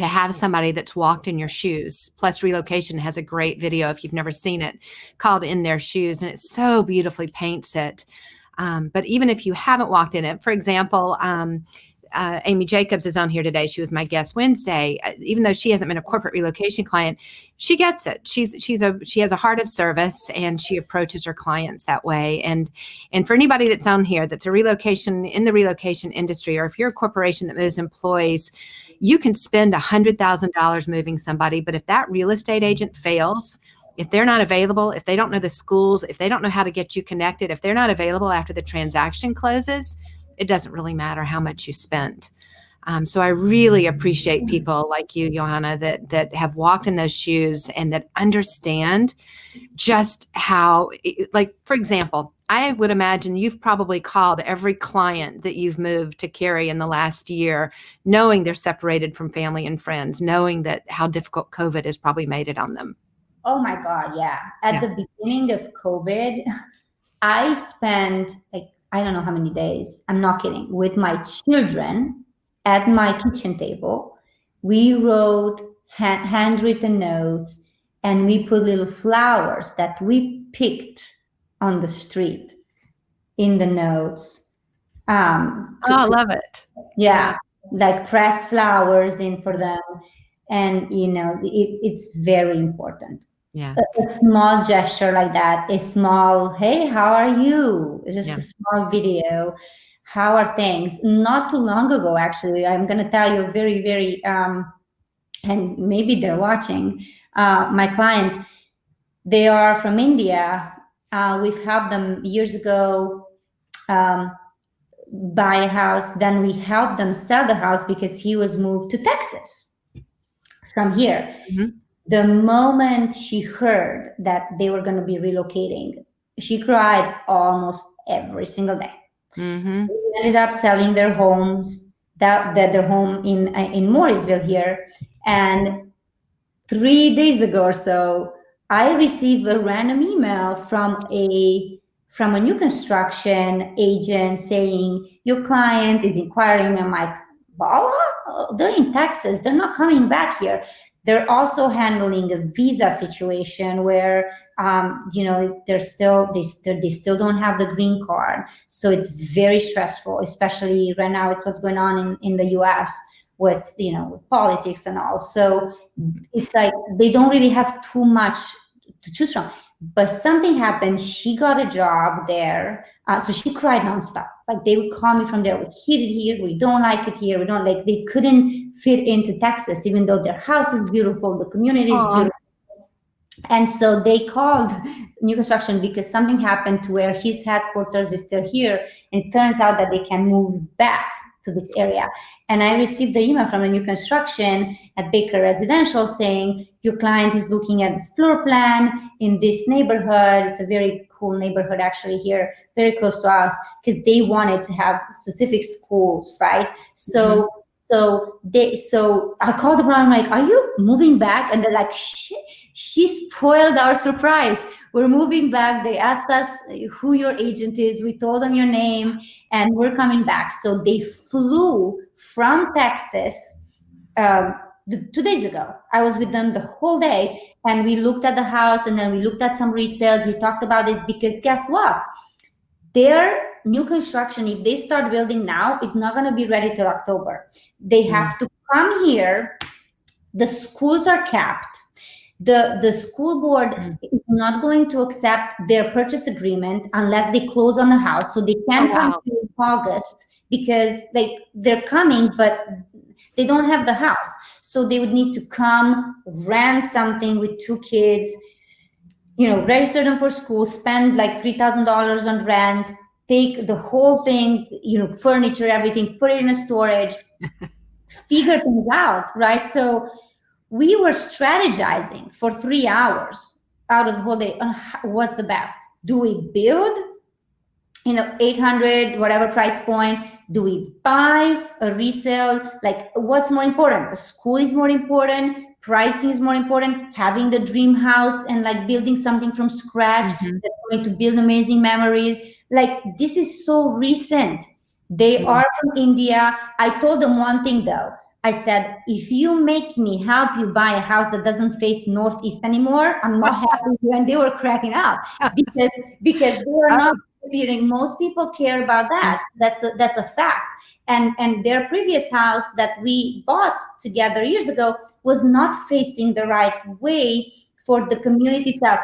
have somebody that's walked in your shoes. Plus, Relocation has a great video, if you've never seen it, called In Their Shoes, and it so beautifully paints it. But even if you haven't walked in it, for example, Amy Jacobs is on here today. She was my guest Wednesday. Even though she hasn't been a corporate relocation client, she gets it. She has a heart of service, and she approaches her clients that way. And for anybody that's on here that's in the relocation industry, or if you're a corporation that moves employees, you can spend $100,000 moving somebody, but if that real estate agent fails, if they're not available, if they don't know the schools, if they don't know how to get you connected, if they're not available after the transaction closes, it doesn't really matter how much you spent. So I really appreciate people like you, Yoana, that have walked in those shoes and that understand just how, like, for example, I would imagine you've probably called every client that you've moved to Cary in the last year, knowing they're separated from family and friends, knowing that how difficult COVID has probably made it on them. Oh my God, yeah. At the beginning of COVID, I spent I don't know how many days, I'm not kidding, with my children at my kitchen table. We wrote handwritten notes, and we put little flowers that we picked on the street in the notes. I love it. Yeah, like pressed flowers in for them. And, it's very important. Yeah. A small gesture like that, a small, hey, how are you? It's just a small video. How are things? Not too long ago, actually, I'm going to tell you very, very, and maybe they're watching, my clients, they are from India. We've helped them years ago buy a house. Then we helped them sell the house because he was moved to Texas from here. Mm-hmm. The moment she heard that they were going to be relocating, she cried almost every single day. Mm-hmm. They ended up selling their homes, their home in Morrisville here. And 3 days ago or so, I received a random email from a new construction agent saying, your client is inquiring. I'm like, Bala? They're in Texas. They're not coming back here. They're also handling a visa situation where, they still don't have the green card. So it's very stressful, especially right now. It's what's going on in the U.S. with politics and all. So it's like they don't really have too much to choose from. But something happened. She got a job there. So she cried nonstop. Like, they would call me from there. We hate it here. We don't like it here. We don't like, they couldn't fit into Texas, even though their house is beautiful. The community is beautiful. And so they called new construction because something happened to where his headquarters is still here. And it turns out that they can move back to this area. And I received the email from a new construction at Baker Residential saying, your client is looking at this floor plan in this neighborhood. It's a very cool neighborhood actually here, very close to us, because they wanted to have specific schools, right? So So I called them around, I'm like, are you moving back? And they're like, she spoiled our surprise. We're moving back. They asked us who your agent is. We told them your name and we're coming back. So they flew from Texas 2 days ago. I was with them the whole day and we looked at the house and then we looked at some resales. We talked about this because guess what? Their new construction, if they start building now, is not going to be ready till October. They have to come here. The schools are capped. The school board is not going to accept their purchase agreement unless they close on the house. So they can come in August because they're coming, but they don't have the house. So they would need to come, rent something with 2 kids, register them for school, spend like $3,000 on rent, take the whole thing, furniture, everything, put it in a storage, figure things out, right? So we were strategizing for 3 hours out of the whole day on what's the best. Do we build, 800, whatever price point? Do we buy a resale? Like, what's more important? The school is more important. Pricing is more important. Having the dream house and like building something from scratch that's going to build amazing memories. Like, this is so recent. They are from India. I told them one thing though. I said, if you make me help you buy a house that doesn't face northeast anymore, I'm not happy with you. And they were cracking up because they are not contributing. Most people care about that. That's a fact. And their previous house that we bought together years ago was not facing the right way for the community itself.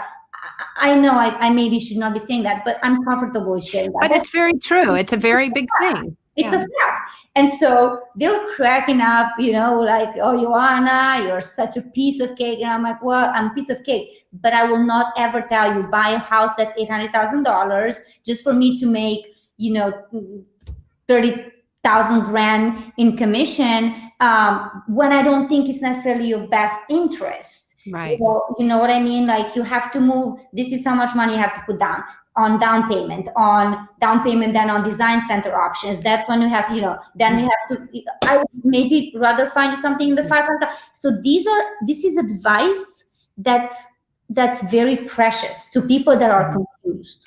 I know I maybe should not be saying that, but I'm comfortable with sharing that. But it's very true. It's a very big thing. It's a fact. And so they were cracking up, like, oh, Yoana, you're such a piece of cake. And I'm like, well, I'm a piece of cake, but I will not ever tell you buy a house that's $800,000 just for me to make, 30,000 grand in commission when I don't think it's necessarily your best interest. Right. You know what I mean? Like, you have to move. This is how much money you have to put down on down payment, then on design center options. That's when you have, then you have to, I would maybe rather find something in the 500. So this is advice that's very precious to people that are confused.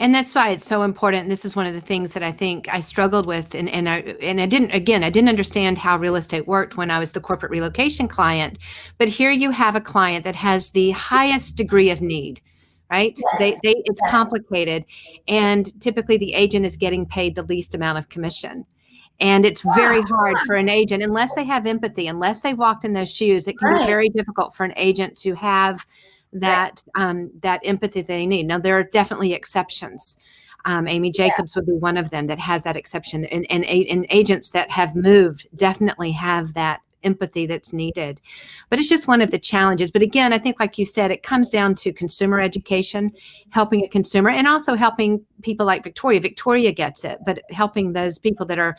And that's why it's so important. This is one of the things that I think I struggled with. And I didn't understand how real estate worked when I was the corporate relocation client. But here you have a client that has the highest degree of need, right? Yes. It's complicated. And typically the agent is getting paid the least amount of commission. And it's very hard for an agent, unless they have empathy, unless they've walked in those shoes, it can be very difficult for an agent to have that empathy they need. Now, there are definitely exceptions. Amy Jacobs would be one of them that has that exception. And agents that have moved definitely have that empathy that's needed. But it's just one of the challenges. But again, I think, like you said, it comes down to consumer education, helping a consumer, and also helping people like Victoria. Victoria gets it, but helping those people that are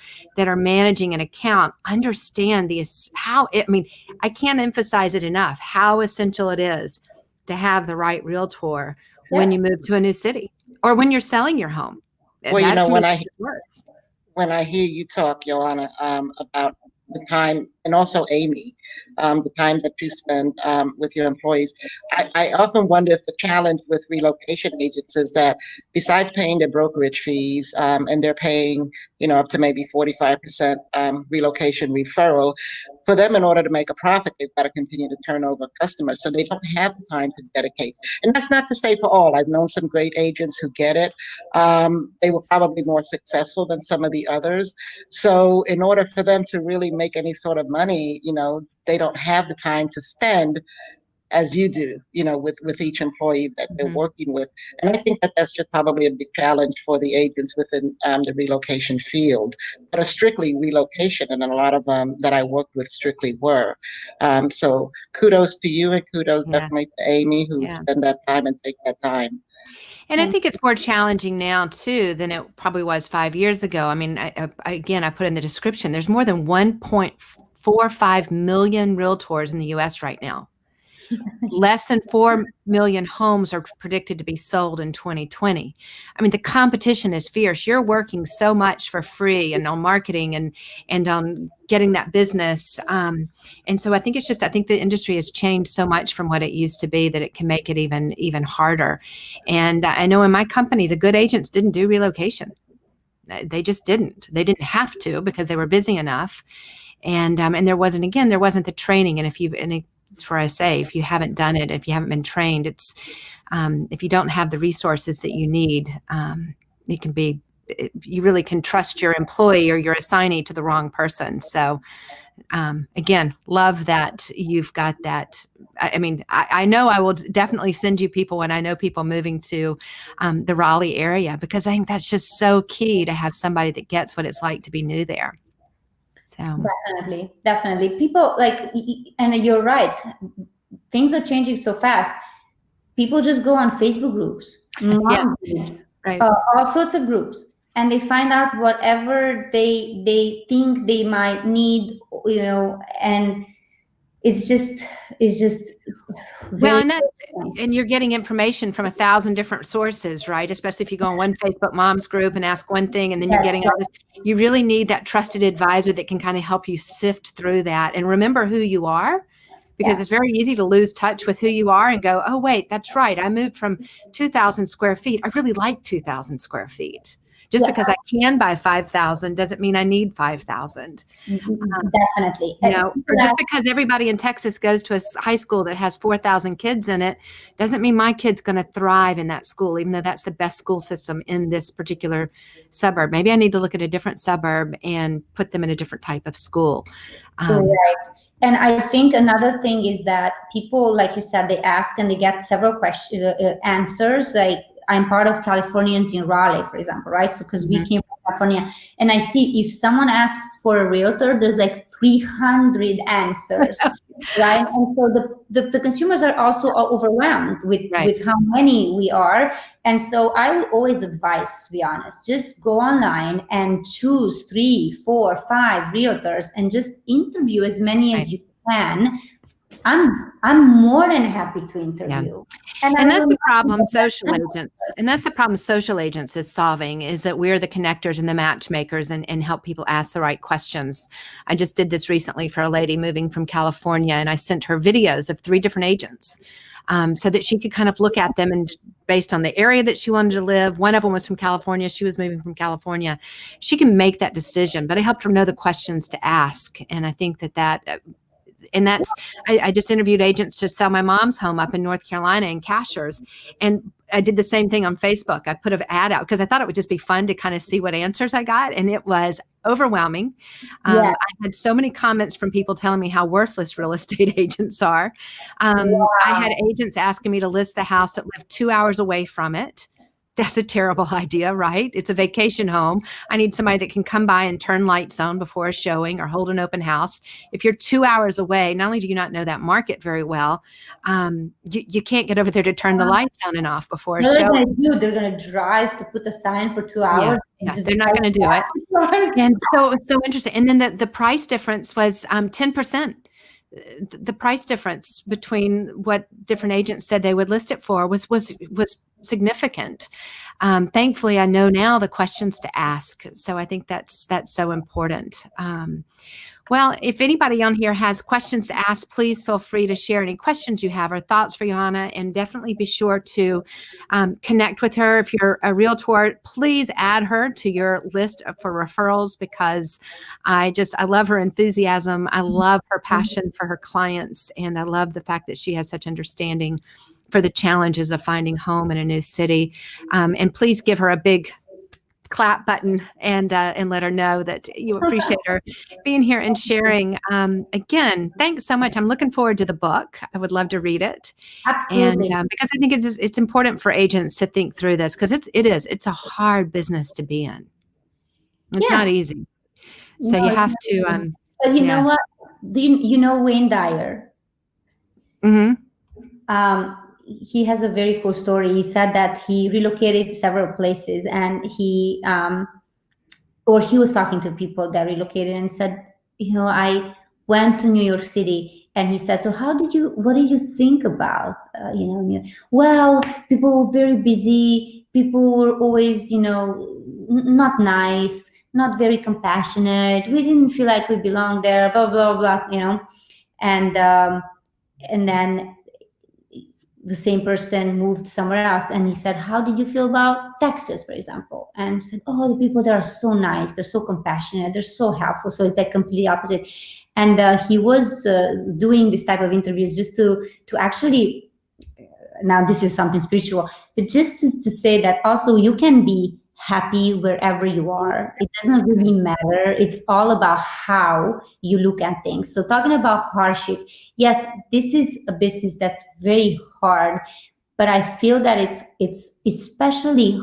managing an account understand I can't emphasize it enough, how essential it is to have the right realtor when you move to a new city or when you're selling your home. Well, when I hear you talk, Yoana, about the time, and also Amy, the time that you spend with your employees, I often wonder if the challenge with relocation agents is that besides paying their brokerage fees, and they're paying, up to maybe 45% relocation referral, for them, in order to make a profit, they've got to continue to turn over customers. So they don't have the time to dedicate. And that's not to say for all. I've known some great agents who get it. They were probably more successful than some of the others. So in order for them to really make any sort of money, they don't have the time to spend as you do, with each employee that they're working with. And I think that that's just probably a big challenge for the agents within the relocation field that are strictly relocation. And a lot of them that I worked with strictly were. So kudos to you, and kudos definitely to Amy, who spend that time and take that time. And I think it's more challenging now, too, than it probably was 5 years ago. I mean, I put in the description, there's more than 1.45 million realtors in the U.S. right now. Less than 4 million homes are predicted to be sold in 2020. I mean, the competition is fierce. You're working so much for free and on marketing and on getting that business. And so I think the industry has changed so much from what it used to be that it can make it even harder. And I know in my company, the good agents didn't do relocation. They just didn't. They didn't have to because they were busy enough. And there wasn't the training. And that's where I say, if you haven't done it, if you haven't been trained, it's if you don't have the resources that you need, you really can trust your employee or your assignee to the wrong person. So again, love that you've got that. I know I will definitely send you people when I know people moving to the Raleigh area, because I think that's just so key to have somebody that gets what it's like to be new there. So. Definitely. People and you're right. Things are changing so fast. People just go on Facebook groups, Right. all sorts of groups. and they find out whatever they think they might need, and it's just Well, very and you're getting information from 1,000 different sources, right? Especially if you go on one Facebook moms group and ask one thing, and then you're getting all this. You really need that trusted advisor that can kind of help you sift through that and remember who you are, because it's very easy to lose touch with who you are and go, oh, wait, that's right. I moved from 2,000 square feet. I really like 2,000 square feet. Just because I can buy 5,000 doesn't mean I need 5,000. Definitely. Or just because everybody in Texas goes to a high school that has 4,000 kids in it doesn't mean my kid's going to thrive in that school, even though that's the best school system in this particular suburb. Maybe I need to look at a different suburb and put them in a different type of school. Right. And I think another thing is that people, like you said, they ask and they get several questions, answers. Like, I'm part of Californians in Raleigh, for example, right? So because we came from California, and I see if someone asks for a realtor, there's like 300 answers, right? And so the consumers are also overwhelmed with how many we are. And so I would always advise, to be honest, just go online and choose 3, 4, 5 realtors and just interview as many as you can. I'm more than happy to interview. And that's the problem social agents is solving, is that we're the connectors and the matchmakers and help people ask the right questions. I just did this recently for a lady moving from California, and I sent her videos of 3 different agents so that she could kind of look at them, and based on the area that she wanted to live. One of them was from California. She was moving from California. She can make that decision, but I helped her know the questions to ask. And I think I just interviewed agents to sell my mom's home up in North Carolina in Cashers. And I did the same thing on Facebook. I put an ad out because I thought it would just be fun to kind of see what answers I got. And it was overwhelming. I had so many comments from people telling me how worthless real estate agents are. I had agents asking me to list the house that lived 2 hours away from it. That's a terrible idea, right? It's a vacation home. I need somebody that can come by and turn lights on before a showing or hold an open house. If you're 2 hours away, not only do you not know that market very well, you can't get over there to turn the lights on and off before a show. They're going to drive to put a sign for 2 hours. Yeah, they're not going to do it. And so it's so interesting. And then the price difference was 10%. The price difference between what different agents said they would list it for was significant. Thankfully, I know now the questions to ask. So I think that's so important. Well, if anybody on here has questions to ask, please feel free to share any questions you have or thoughts for Yoana, and definitely be sure to connect with her. If you're a realtor, please add her to your list for referrals, because I love her enthusiasm. I love her passion for her clients, and I love the fact that she has such understanding for the challenges of finding home in a new city. And please give her a big clap button and let her know that you appreciate her being here and sharing. Again, thanks so much. I'm looking forward to the book. I would love to read it. Absolutely. And because I think it's important for agents to think through this, because it's a hard business to be in. It's not easy. So you have to. But you know what? Do you know Wayne Dyer? Mm-hmm. He has a very cool story. He said that he relocated several places, and he was talking to people that relocated and said, I went to New York City, and he said, so what did you think about, well, people were very busy. People were always, not nice, not very compassionate. We didn't feel like we belonged there, blah, blah, blah, and then the same person moved somewhere else, and he said, how did you feel about Texas, for example? And he said, oh, the people there are so nice, they're so compassionate, they're so helpful. So it's like completely opposite. And he was doing this type of interviews just to actually, now this is something spiritual, but just to say that also you can be happy wherever you are. It doesn't really matter. It's all about how you look at things. So talking about hardship, yes, this is a business that's very hard, but I feel that it's especially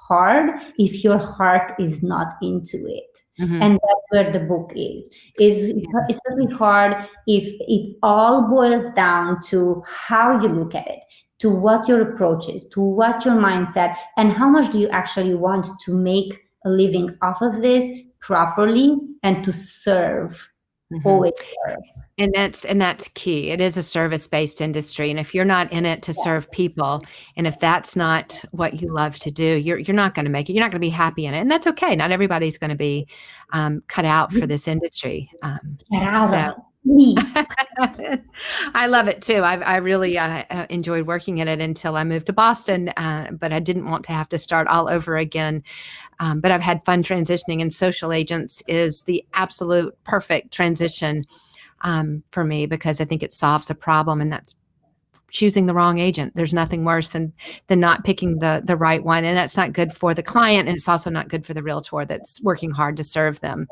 hard if your heart is not into it. Mm-hmm. And that's where the book is especially hard if it all boils down to how you look at it, to what your approach is, to what your mindset, and how much do you actually want to make a living off of this properly and to serve, always serve. And that's key. It is a service-based industry. And if you're not in it to serve people, and if that's not what you love to do, you're not going to make it. You're not going to be happy in it. And that's okay. Not everybody's going to be cut out for this industry. Get out of it, please. I love it too. I really enjoyed working in it until I moved to Boston, but I didn't want to have to start all over again. But I've had fun transitioning, and social agents is the absolute perfect transition for me, because I think it solves a problem, and that's choosing the wrong agent. There's nothing worse than not picking the right one, and that's not good for the client, and it's also not good for the realtor that's working hard to serve them.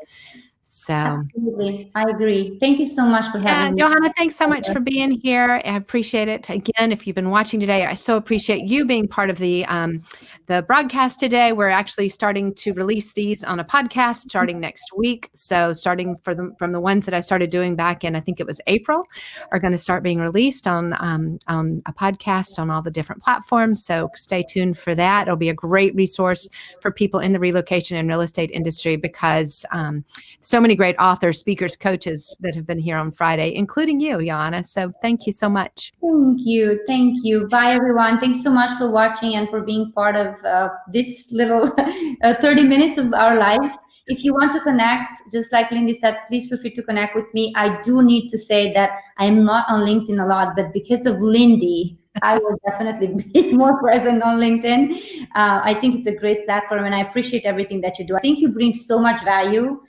So absolutely, I agree. Thank you so much for having me. Yoana, thanks so much for being here. I appreciate it. Again, if you've been watching today, I so appreciate you being part of the broadcast today. We're actually starting to release these on a podcast starting next week. So starting from the ones that I started doing back in, I think it was April, are going to start being released on a podcast on all the different platforms. So stay tuned for that. It'll be a great resource for people in the relocation and real estate industry, because so many great authors, speakers, coaches that have been here on Friday, including you, Yoana. So thank you so much. Thank you. Thank you. Bye, everyone. Thanks so much for watching and for being part of this little 30 minutes of our lives. If you want to connect, just like Lindy said, please feel free to connect with me. I do need to say that I'm not on LinkedIn a lot, but because of Lindy, I will definitely be more present on LinkedIn. I think it's a great platform, and I appreciate everything that you do. I think you bring so much value.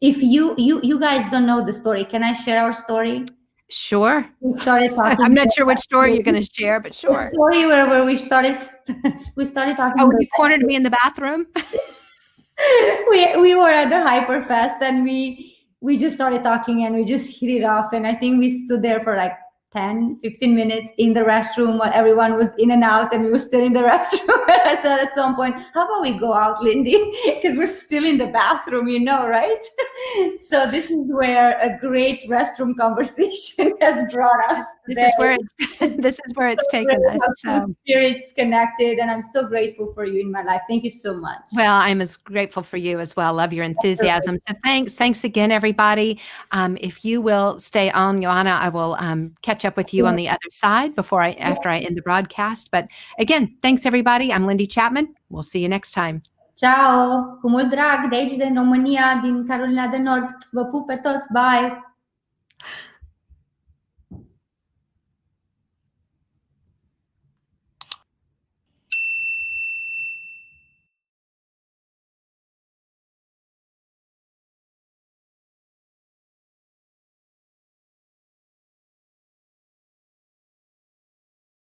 If you guys don't know the story, can I share our story? Sure. We started talking. I'm not sure which story you're going to share, but sure. The story where we started talking. Oh, you cornered me in the bathroom? we were at the Hyperfest, and we just started talking, and we just hit it off. And I think we stood there for like 10, 15 minutes in the restroom while everyone was in and out, and we were still in the restroom. And I said at some point, how about we go out, Lindy? Because we're still in the bathroom, right? So this is where a great restroom conversation has brought us. This is where it's taken us. So. Spirits connected, and I'm so grateful for you in my life. Thank you so much. Well, I'm as grateful for you as well. Love your enthusiasm. So thanks again, everybody. If you will stay on, Yoana, I will catch up with you on the other side after I end the broadcast. But again, thanks everybody. I'm Lindy Chapman. We'll see you next time. Ciao! Cu mult drag de aici din România, din Carolina de Nord. Vă pup pe toți. Bye!